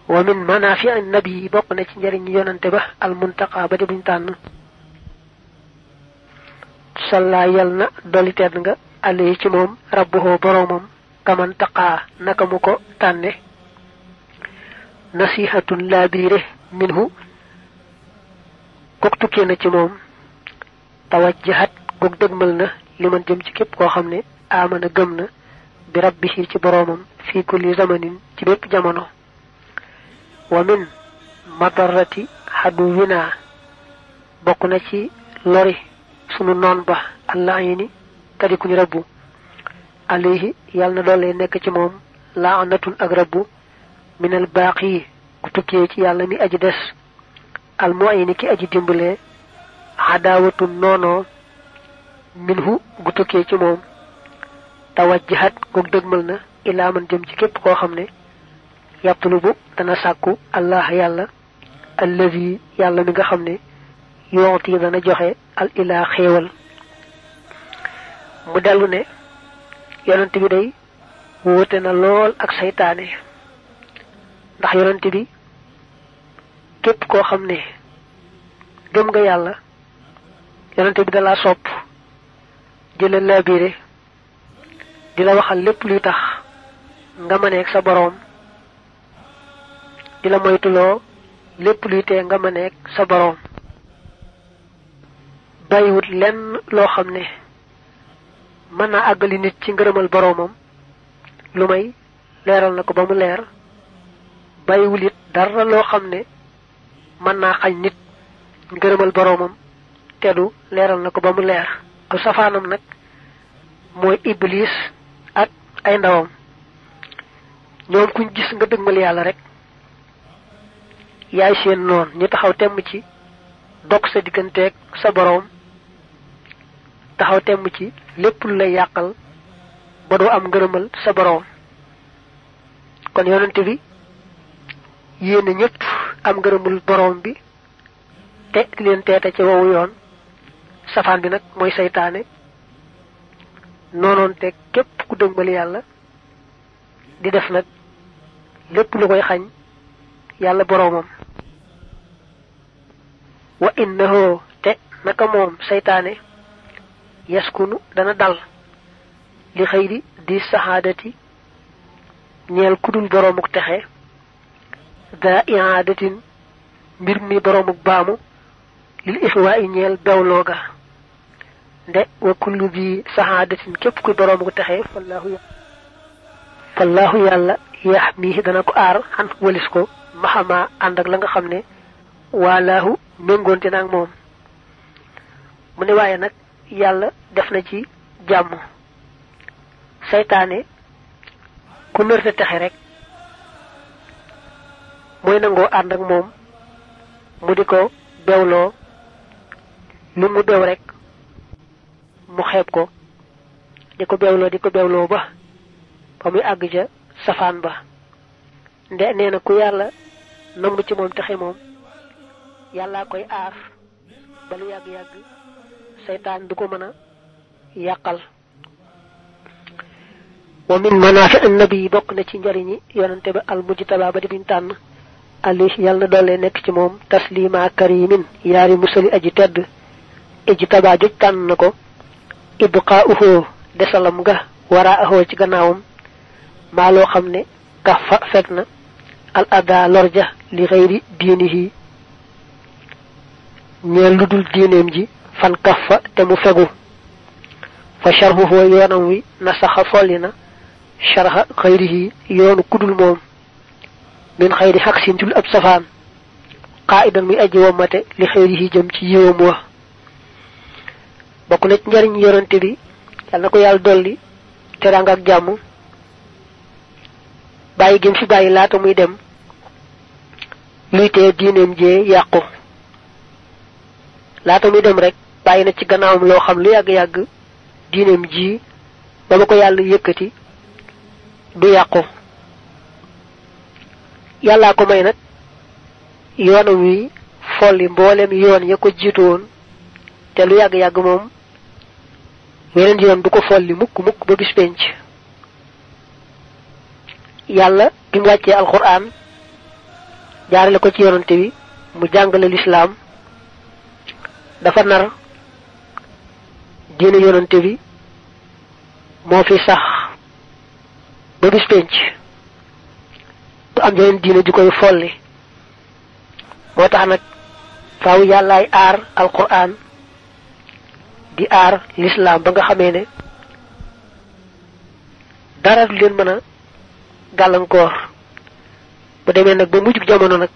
wa min manafi an nabi bokk na ci njariñ yonante ba al muntaqa ba di buñ tànn salla yal na dolli tedd nga alayhi ci moom rabbuhu boroomam kaman taqaa naka mu ko tànne nasihatun laabire minhu kok tukkee na ci moom tawajjahat gog dëgmal na li man jëm ci képp koo xam ne amana gëm na bi rabbihi ci boroomam fi kulli zamanin ci bépp jamono wa min madarrati haduwina bokk na ci lori sunu noon ba allah yini kadi kuñu rabbu alayhi yàlla na doole nekk ci moom laanatun ak rabbu minal baaqi ku tukkee ci yàlla mi aji des al mu'ayni ki aji dimbale xadaawatun noonoo minhu gu tukkee ci moom tawajjahat goog dëgmal na ilaa man jëm ci képp koo xam ne yatlubu dana sàkku allah yàlla allazi yàlla mi nga xam ne yooti dana joxe al ilaa xéewal mu dellu ne yonent bi day wóote na lool ak saytaane ndax yonent bi képp koo xam ne gëm nga yàlla yonent bi dalaa sopp di la laabire di la waxal lépp luy tax nga mëneeg sa boroom di la moytuloo lépp luy tee nga mëneeg sa boroom bàyyiwut lenn loo xam ne mën naa àggali nit ci ngërëmal boroomam lu may leeral na ko ba mu leer bàyyiwul it dara loo xam ne mën naa xañ nit ngërëmal boroomam teddu leeral na ko ba mu leer aw safaanam nag mooy iblis ak ay ndawam ñoom kuñ gis nga dëgmal yàlla rek yaay seen noon ñu taxaw temm ci dog sa digganteeg sa boroom taxaw temm ci lépp lu lay yàqal ba doo am ngërëmal sa boroom kon yonent bi yéen ñëpp am ngërëmul boroom bi te leen teeta ci wowu yoon safaan bi nag mooy saytaane noonoon te képp ku dëgmal yàlla di def nag lépp lu koy xañ yàlla boroomam wa innahu te naka moom saytaane yaskunu dana dal li xëyri di saxaadati ñeel kudul boroomuk texe daa ihaadatin mbir mi boroomuk baamu lil ixwaa i ñeel bewlooga nde wa kullu bi saxaadatin képp kuy boroomuk texe fallaahu yàlla yax mii dana ko aar xan walis ko maxamaa ànd ak la nga xam ne waalaahu méngoonte naag moom mu ne waaye nag yàlla def na ci jàmm saytaane ku nërte texe rek mooy nangoo ànd ak moom mu di ko bewloo lu mu bew rek mu xeeb ko di ko bewloo ba muy àgg ja safaan ba nde nee na ku yàlla namm ci moom texe moom yàllaa koy aar ba lu yàgg-yàgg seytaan du ko mën a yàqal wa min manaafi annabi bokk na ci njariñi yonante ba al mujtaba ba di biñ tànn alayhi yàlla na doole nekk ci moom taslima karimin yaari musali aji tedd ijtaba joj tànn na ko ibqaa'uhu desalam nga waraa'ahu ci gannaawam maa loo xam ne ka fa fekk na al ada lorja li xëyri diinihi ñeel lu dul diineem ji fan kaffa te mu fegu fa sharhuhu yoonam wi nasaxa folli na sharha xayrihi yoonu kudul moom min xayri xaq sintul ab safaan qaa'idan muy aji wommate li xayrihi jëm ci yiwam wa bokk na ci njariñ yonante bi yal na ko yàlla dolli teraanga ak jàmm bàyyi gém fi bàyyi laata muy dem luy tee diineem jee yàqu laata muy dem rek bàyyi na ci gannaawam loo xam lu yàgg-yàgg diineem ji ba ma ko yàlla yëkkati du yàqu yàllaa ko may nag yoonam wi folli mboolem yoon ya ko jiitu woon te lu yàgg-yàgg moom weneen yoon du ko folli mukk mukk ba bis penc yàlla bi mu wàccee alquran jaarale ko ci yonante bi mu jàngale lislaam dafa nar diine yonante bi moo fi sax ba bis penc du am jeneen diine di koy folli moo tax nag faaw yàllaay aar alquran di aar lislaam ba nga xamee ne dara du leen mën a gàllankoor bu demee nag ba mujjug jamono nag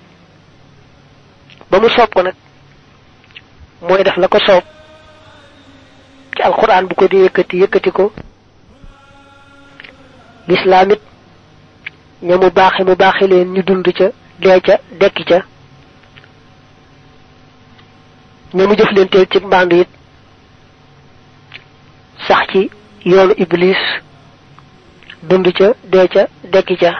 ba mu soob ko nag mooy def la ko soob ci alquran bu ko di yëkkati ko lislaam it ña mu baaxe leen ñu dund ca dee ca dekki ca ña mu jëf leen teel ci mbandu it sax ci yoonu iblis dund ca dee ca dekki ca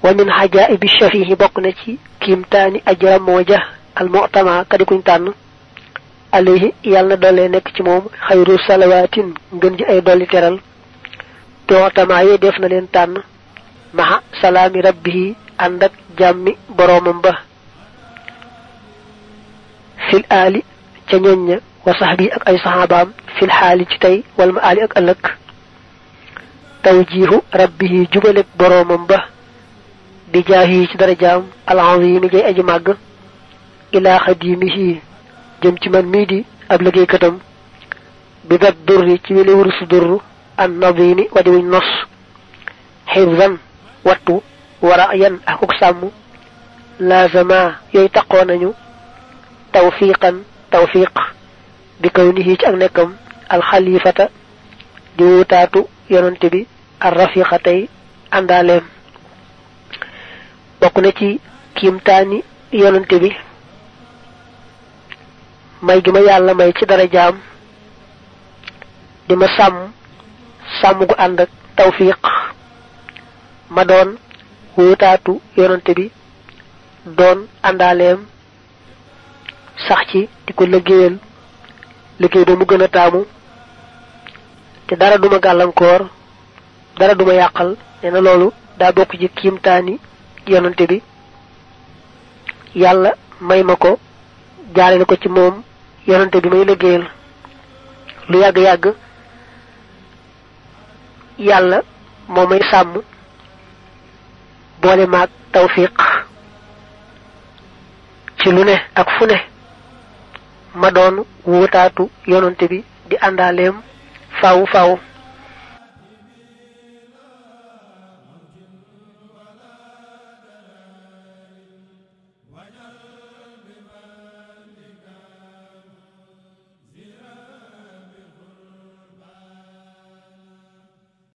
wa min hajaibi shafihi bokk na ci kiimtaani ajram mooja al mu'tama kadi kuñ tànn alayhi yàlla na doole nekk ci moom xayru salawaatin ngën ji ay dolli teral tootama yi def na leen tànn maha salaami rabbihi ànd ak jàmmi boroomam ba fil aali ca ñoñ ña wa sahbi ak ay sahabaam fil xaali ci tey wal ma aali ak ëllëg tawjihu rabbihi jubalek boroomam ba bi jaahi ci darajaam al-azimi jay aji màgg ilaa xadimihi jëm ci man mii di ab liggéeykatam bi dat durri ci wile wurusu durru an nadimi wadi wuñ nos xifzan wattu wara yan akuk sàmm lazama yooyu taqoo nañu tawfiq bi kawnihi ci ak nekkam alxalifata di wutaatu yonante bi ar rafiqa tey àndaaleem bokk na ci kiimtaani yonante bi may gi ma yàlla may ci dara jaam di ma sàmm gu ànd ak tawfiq ma doon wutaatu yonante bi doon àndaaleem sax ci di ko liggéeyal liggéey ba mu gën a taamu te dara duma gàllankoor dara duma yàqal nee na loolu daa bokk ci kiimtaani yonante bi yàlla may ma ko jaarale ko ci moom yonante bi may liggéeyal lu yàgg-yàgg yàlla moo may sàmm boole maag tawfiq ci lu ne ak fu ne ma doon wutaatu yonante bi di àndaaleem faaw